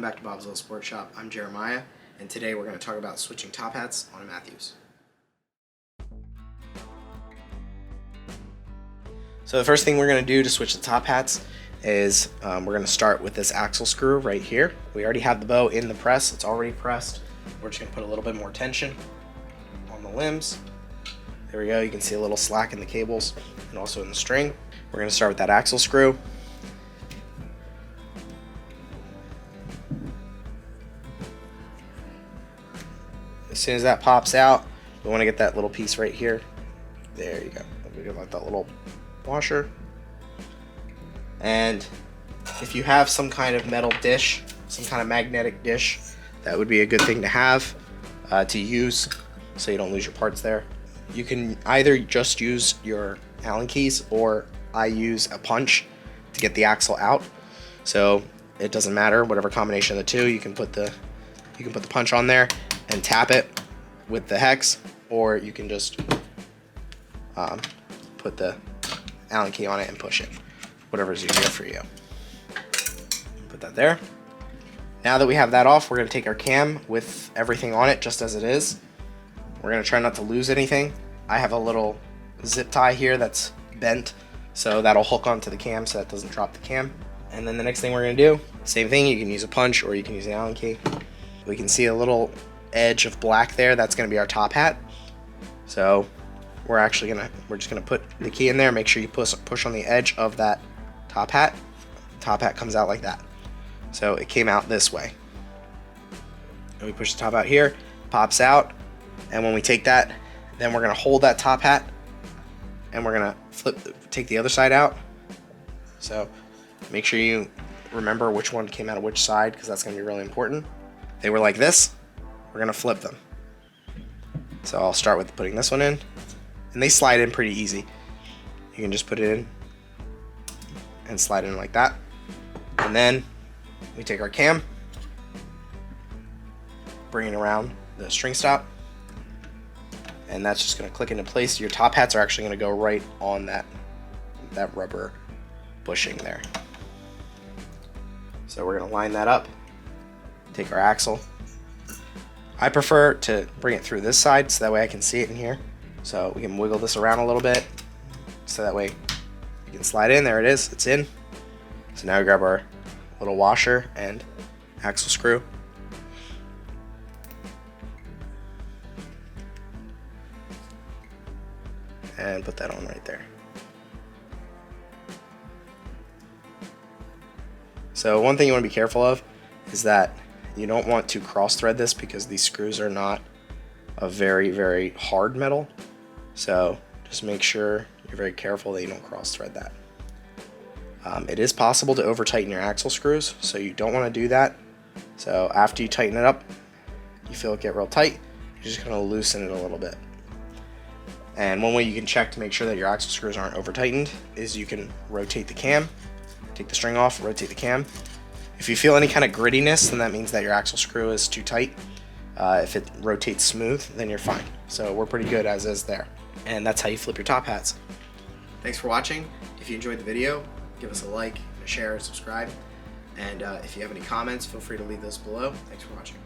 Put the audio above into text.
back to Bob's Little Sports Shop. I'm Jeremiah, and today we're going to talk about switching top hats on a Matthews. So the first thing we're going to do to switch the top hats is we're going to start with this axle screw right here. We already have the bow in the press. It's already pressed. We're just going to put a little bit more tension on the limbs. There we go. You can see a little slack in the cables and also in the string. We're going to start with that axle screw. As soon as that pops out, we want to get that little piece right here. There you go. We get like that little washer. And if you have some kind of metal dish, some kind of magnetic dish, that would be a good thing to have to use so you don't lose your parts there. You can either just use your Allen keys, or I use a punch to get the axle out. So it doesn't matter, whatever combination of the two. You can put the punch on there and tap it with the hex, or you can just put the Allen key on it and push it, whatever is easier for you. Put that there. Now that we have that off, we're going to take our cam with everything on it just as it is. We're going to try not to lose anything. I have a little zip tie here that's bent, so that'll hook onto the cam so that doesn't drop the cam. And then the next thing we're going to do, same thing, you can use a punch or you can use an Allen key. We can see a little edge of black there. That's going to be our top hat. So we're just going to put the key in there. Make sure you push on the edge of that top hat. The top hat comes out like that. So it came out this way. And we push the top out here, pops out. And when we take that, then we're going to hold that top hat and we're going to take the other side out. So make sure you remember which one came out of which side, because that's going to be really important. They were like this, we're going to flip them. So I'll start with putting this one in, and they slide in pretty easy. You can just put it in and slide in like that. And then we take our cam, bring it around the string stop, and that's just going to click into place. Your top hats are actually going to go right on that rubber bushing there. So we're going to line that up, take our axle. I prefer to bring it through this side so that way I can see it in here. So we can wiggle this around a little bit so that way you can slide in. There it is, it's in. So now we grab our little washer and axle screw. And put that on right there. So one thing you want to be careful of is that you don't want to cross thread this, because these screws are not a very, very hard metal. So just make sure you're very careful that you don't cross thread that. It is possible to over tighten your axle screws, so you don't want to do that. So after you tighten it up, you feel it get real tight, you're just going to loosen it a little bit. And one way you can check to make sure that your axle screws aren't over tightened is you can rotate the cam, take the string off, rotate the cam. If you feel any kind of grittiness, then that means that your axle screw is too tight. If it rotates smooth, then you're fine. So we're pretty good as is there. And that's how you flip your top hats. Thanks for watching. If you enjoyed the video, give us a like, a share, subscribe. And if you have any comments, feel free to leave those below. Thanks for watching.